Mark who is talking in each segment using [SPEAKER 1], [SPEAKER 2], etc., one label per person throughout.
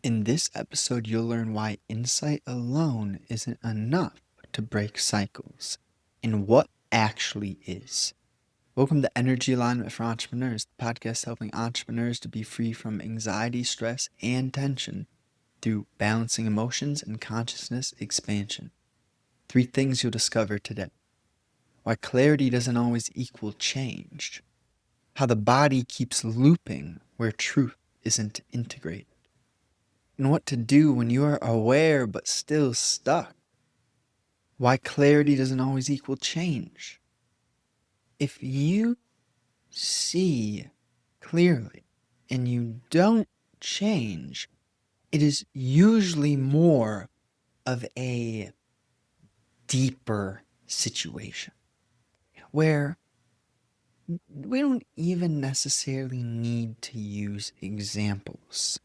[SPEAKER 1] In this episode, you'll learn why insight alone isn't enough to break cycles and what actually is. Welcome to Energy Alignment for Entrepreneurs, the podcast helping entrepreneurs to be free from anxiety, stress, and tension through balancing emotions and consciousness expansion. 3 things you'll discover today. Why clarity doesn't always equal change. How the body keeps looping where truth isn't integrated. And what to do when you are aware but still stuck. Why clarity doesn't always equal change. If you see clearly and you don't change, it is usually more of a deeper situation where we don't even necessarily need to use examples.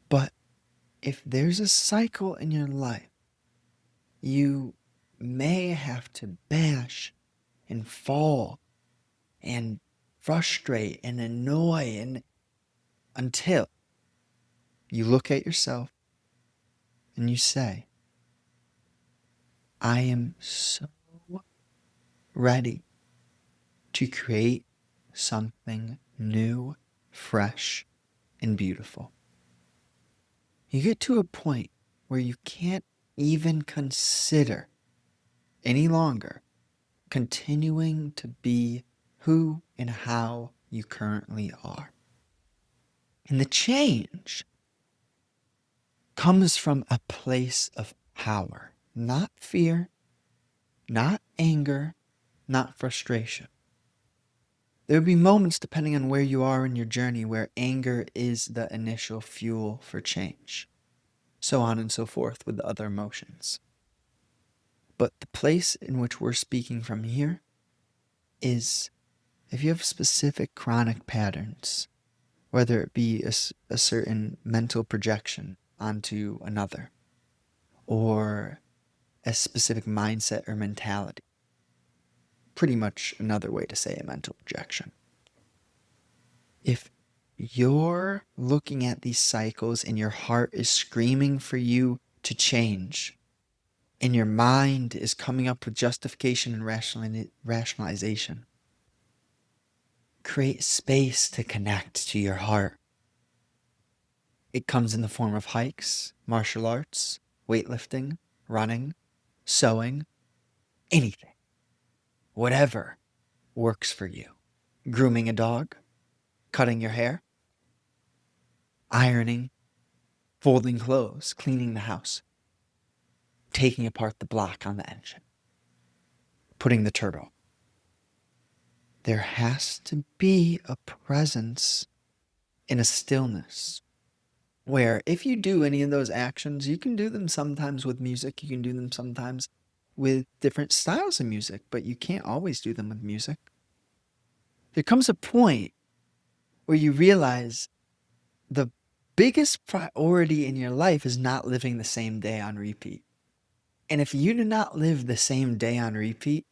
[SPEAKER 1] But if there's a cycle in your life, you may have to bash and fall and frustrate and annoy and until you look at yourself and you say, I am so ready to create something new, fresh, and beautiful. You get to a point where you can't even consider any longer continuing to be who and how you currently are. And the change comes from a place of power, not fear, not anger, not frustration. There will be moments, depending on where you are in your journey, where anger is the initial fuel for change, so on and so forth with the other emotions. But the place in which we're speaking from here is if you have specific chronic patterns, whether it be a certain mental projection onto another, or a specific mindset or mentality. Pretty much another way to say a mental projection. If you're looking at these cycles and your heart is screaming for you to change, and your mind is coming up with justification and rationalization, create space to connect to your heart. It comes in the form of hikes, martial arts, weightlifting, running, sewing, anything. Whatever works for you. Grooming a dog, cutting your hair, ironing, folding clothes, cleaning the house, taking apart the block on the engine, putting the turtle. There has to be a presence in a stillness where if you do any of those actions, you can do them sometimes with music, you can do them sometimes with different styles of music, but you can't always do them with music. There comes a point where you realize the biggest priority in your life is not living the same day on repeat. And if you do not live the same day on repeat,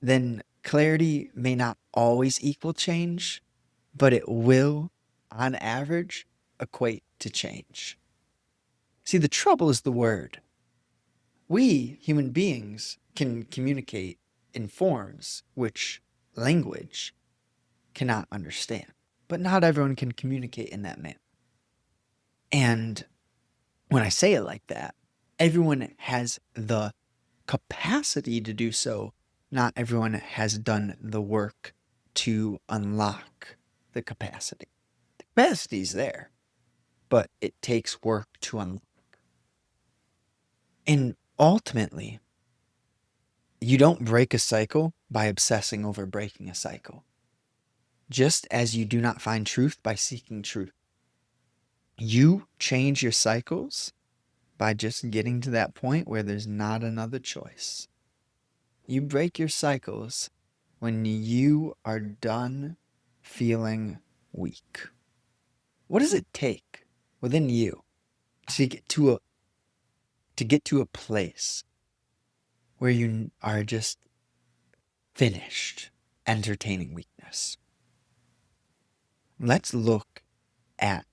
[SPEAKER 1] then clarity may not always equal change, but it will, on average, equate to change. See, the trouble is the word. We, human beings, can communicate in forms which language cannot understand, but not everyone can communicate in that manner. And when I say it like that, everyone has the capacity to do so. Not everyone has done the work to unlock the capacity. The capacity is there, but it takes work to unlock. And ultimately, you don't break a cycle by obsessing over breaking a cycle. Just as you do not find truth by seeking truth. You change your cycles by just getting to that point where there's not another choice. You break your cycles when you are done feeling weak. What does it take within you to get to a place where you are just finished entertaining weakness? Let's look at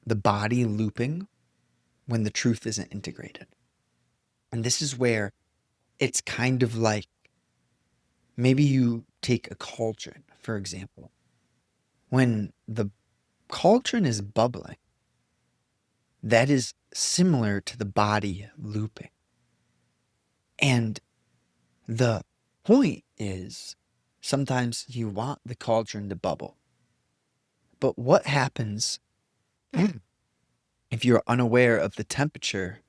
[SPEAKER 1] the body looping when the truth isn't integrated. And this is where it's kind of like maybe you take a cauldron, for example. When the cauldron is bubbling, that is similar to the body looping. And the point is sometimes you want the cauldron to bubble. But what happens if you're unaware of the temperature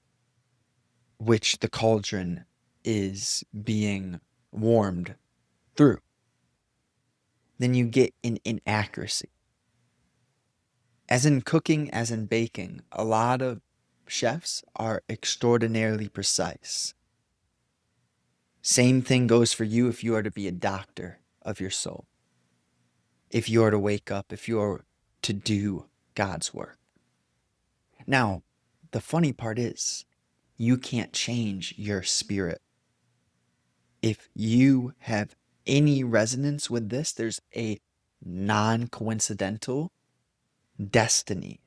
[SPEAKER 1] which the cauldron is being warmed through? Then you get an inaccuracy. As in cooking, as in baking, a lot of chefs are extraordinarily precise. Same thing goes for you if you are to be a doctor of your soul. If you are to wake up, if you are to do God's work. Now, the funny part is, you can't change your spirit. If you have any resonance with this, there's a non-coincidental destiny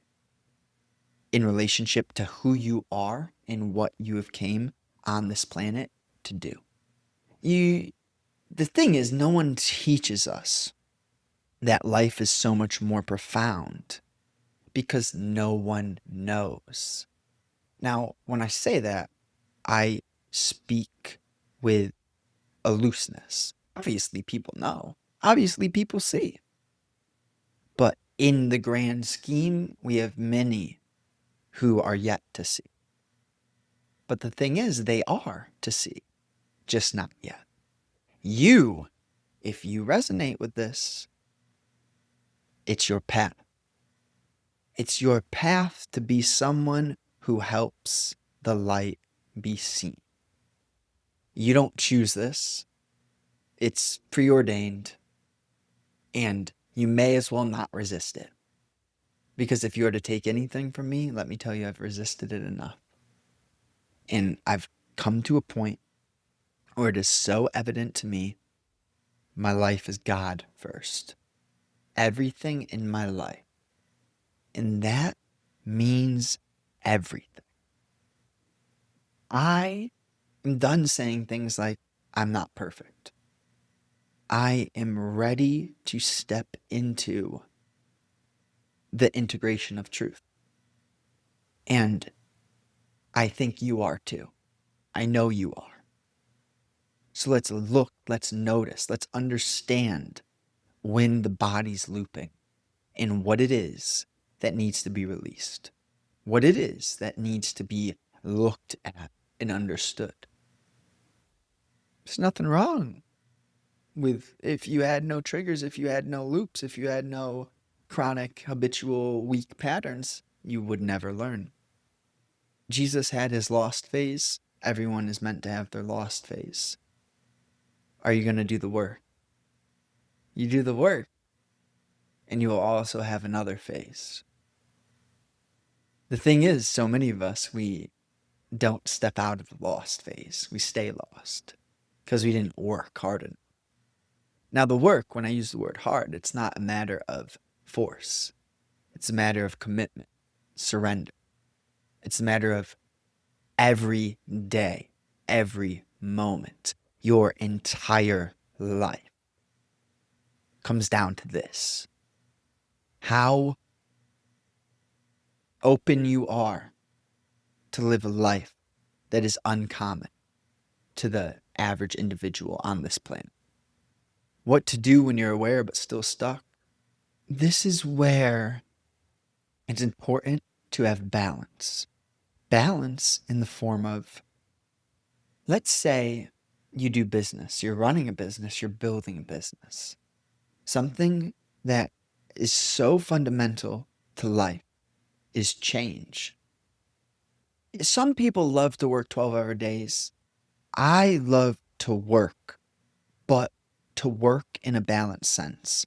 [SPEAKER 1] in relationship to who you are and what you have came on this planet to do. The thing is, no one teaches us that life is so much more profound because no one knows. Now, when I say that, I speak with a looseness. Obviously, people know. Obviously, people see. But in the grand scheme, we have many who are yet to see. But the thing is, they are to see, just not yet. You, if you resonate with this, it's your path. It's your path to be someone who helps the light be seen. You don't choose this. It's preordained, and you may as well not resist it. Because if you were to take anything from me, let me tell you, I've resisted it enough. And I've come to a point where it is so evident to me my life is God first. Everything in my life. And that means everything. I am done saying things like, I'm not perfect. I am ready to step into the integration of truth. And I think you are too. I know you are. So let's look, let's notice, let's understand when the body's looping and what it is that needs to be released, what it is that needs to be looked at and understood. There's nothing wrong with if you had no triggers, if you had no loops, if you had no chronic, habitual, weak patterns, you would never learn. Jesus had his lost phase. Everyone is meant to have their lost phase. Are you going to do the work? You do the work, and you will also have another phase. The thing is, so many of us, we don't step out of the lost phase. We stay lost because we didn't work hard enough. Now, the work, when I use the word hard, it's not a matter of force. It's a matter of commitment, surrender. It's a matter of every day, every moment, your entire life comes down to this. How open you are to live a life that is uncommon to the average individual on this planet. What to do when you're aware but still stuck. This is where it's important to have balance. Balance in the form of, let's say you do business, you're running a business, you're building a business. Something that is so fundamental to life is change. Some people love to work 12-hour days. I love to work, but to work in a balanced sense.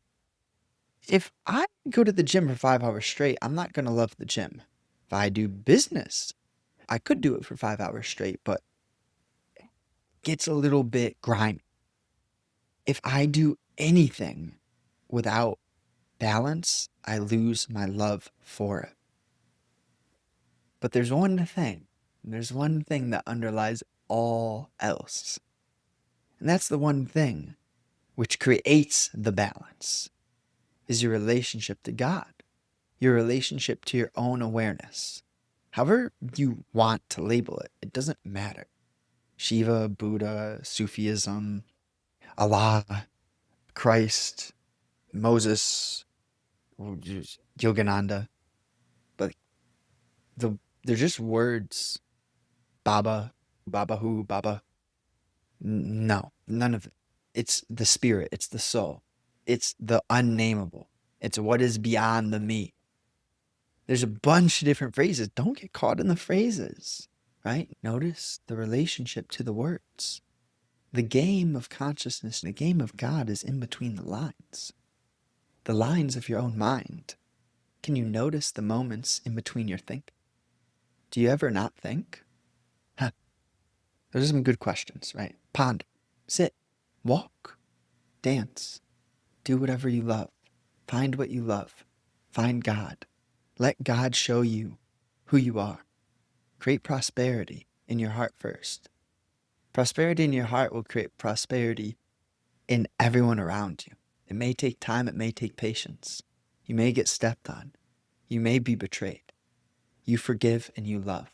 [SPEAKER 1] If I go to the gym for 5 hours straight, I'm not going to love the gym. If I do business, I could do it for 5 hours straight, but it gets a little bit grimy. If I do anything without balance, I lose my love for it. But there's one thing that underlies all else. And that's the one thing which creates the balance is your relationship to God, your relationship to your own awareness. However you want to label it, it doesn't matter. Shiva, Buddha, Sufism, Allah, Christ, Moses, Yogananda, but they're just words. Baba, Baba who, Baba. No, none of it. It's the spirit, it's the soul, it's the unnameable, it's what is beyond the me. There's a bunch of different phrases. Don't get caught in the phrases, right? Notice the relationship to the words. The game of consciousness, the game of God is in between the lines of your own mind. Can you notice the moments in between your think? Do you ever not think? Huh. Those are some good questions, right? Ponder, sit, walk, dance, do whatever you love. Find what you love. Find God. Let God show you who you are. Create prosperity in your heart first. Prosperity in your heart will create prosperity in everyone around you. It may take time, it may take patience. You may get stepped on. You may be betrayed. You forgive and you love.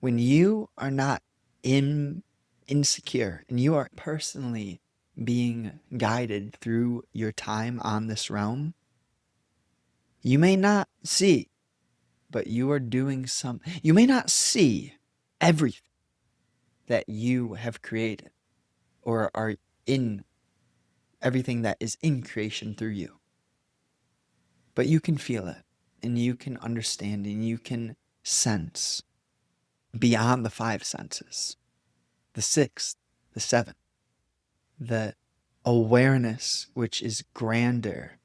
[SPEAKER 1] When you are not insecure and you are personally being guided through your time on this realm, you may not see, but you are doing you may not see everything that you have created or are in everything that is in creation through you. But you can feel it and you can understand and you can sense beyond the five senses, the sixth, the seventh, the awareness which is grander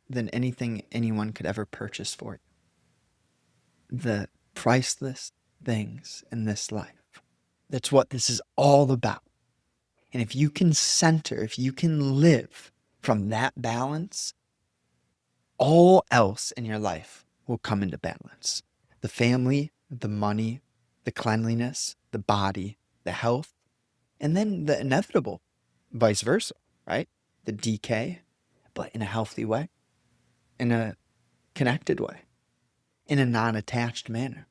[SPEAKER 1] than anything anyone could ever purchase for you. The priceless things in this life. That's what this is all about. And if you can center, if you can live from that balance, all else in your life will come into balance. The family, the money, the cleanliness, the body, the health, and then the inevitable, vice versa, right? The decay, but in a healthy way, in a connected way, in a non attached manner.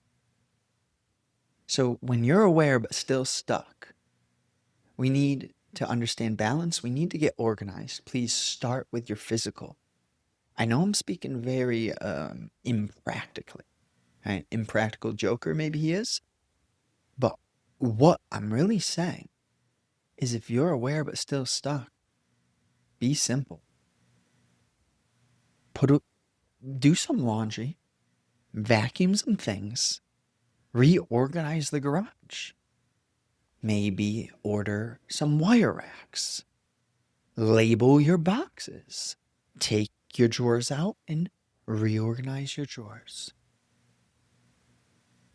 [SPEAKER 1] So when you're aware but still stuck, we need to understand balance. We need to get organized. Please start with your physical. I know I'm speaking very impractically, right? Impractical joker, maybe he is. But what I'm really saying is if you're aware but still stuck, be simple. Do some laundry, vacuum some things, reorganize the garage. Maybe order some wire racks. Label your boxes. Take your drawers out and reorganize your drawers.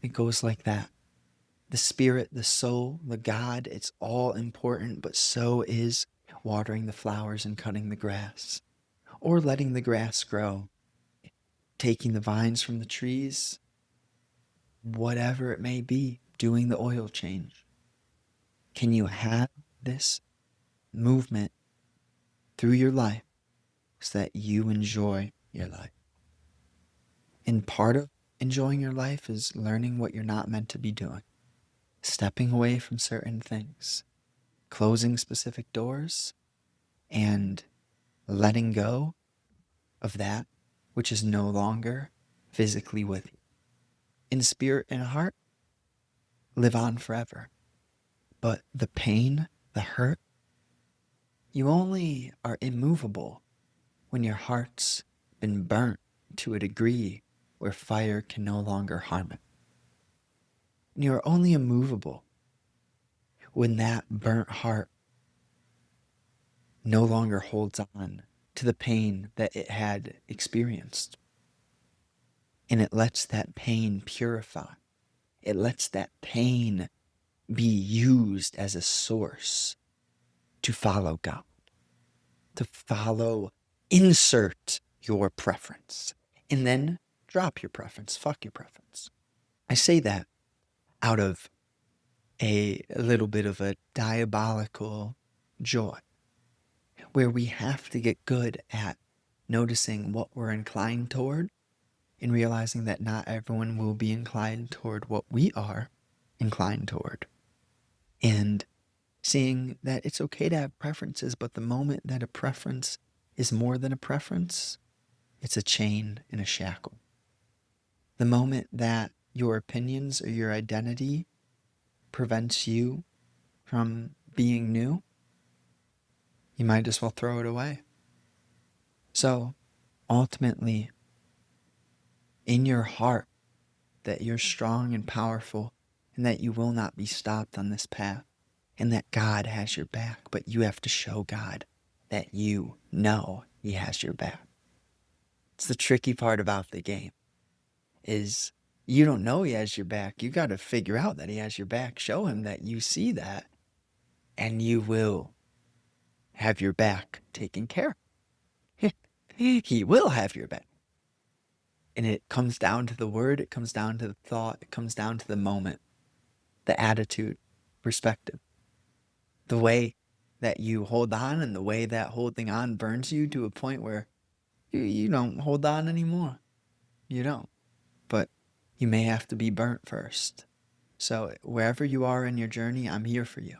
[SPEAKER 1] It goes like that. The spirit, the soul, the God, it's all important, but so is watering the flowers and cutting the grass, or letting the grass grow, taking the vines from the trees, whatever it may be, doing the oil change. Can you have this movement through your life so that you enjoy your life? And part of enjoying your life is learning what you're not meant to be doing, stepping away from certain things, closing specific doors, and letting go of that which is no longer physically with you. In spirit and heart, live on forever. But the pain, the hurt, you only are immovable when your heart's been burnt to a degree where fire can no longer harm it. And you are only immovable when that burnt heart no longer holds on to the pain that it had experienced. And it lets that pain purify. It lets that pain be used as a source to follow God, to follow, insert your preference, and then drop your preference, fuck your preference. I say that out of a little bit of a diabolical joy, where we have to get good at noticing what we're inclined toward and realizing that not everyone will be inclined toward what we are inclined toward. And seeing that it's okay to have preferences, but the moment that a preference is more than a preference, it's a chain and a shackle. The moment that your opinions or your identity prevents you from being new, you might as well throw it away. So ultimately, in your heart, that you're strong and powerful and that you will not be stopped on this path and that God has your back, but you have to show God that you know he has your back. It's the tricky part about the game is you don't know he has your back. You got to figure out that he has your back. Show him that you see that and you will have your back taken care of. He will have your back. And it comes down to the word, it comes down to the thought, it comes down to the moment, the attitude, perspective, the way that you hold on and the way that holding on burns you to a point where you don't hold on anymore. You don't. But you may have to be burnt first. So wherever you are in your journey, I'm here for you.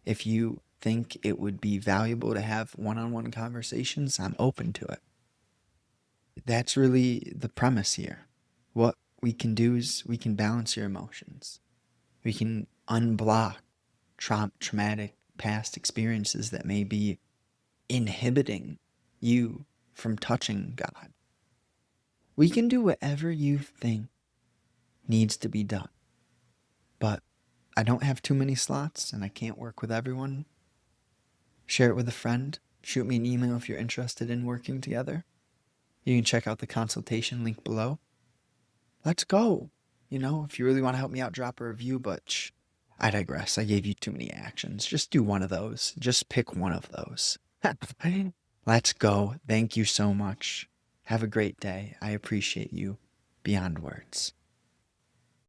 [SPEAKER 1] If you think it would be valuable to have one-on-one conversations, I'm open to it. That's really the premise here. What we can do is we can balance your emotions. We can unblock traumatic past experiences that may be inhibiting you from touching God. We can do whatever you think needs to be done. But I don't have too many slots and I can't work with everyone. Share it with a friend. Shoot me an email if you're interested in working together. You can check out the consultation link below. Let's go. If you really want to help me out, drop a review, but I digress. I gave you too many actions. Just do one of those. Just pick one of those. Let's go. Thank you so much. Have a great day. I appreciate you beyond words.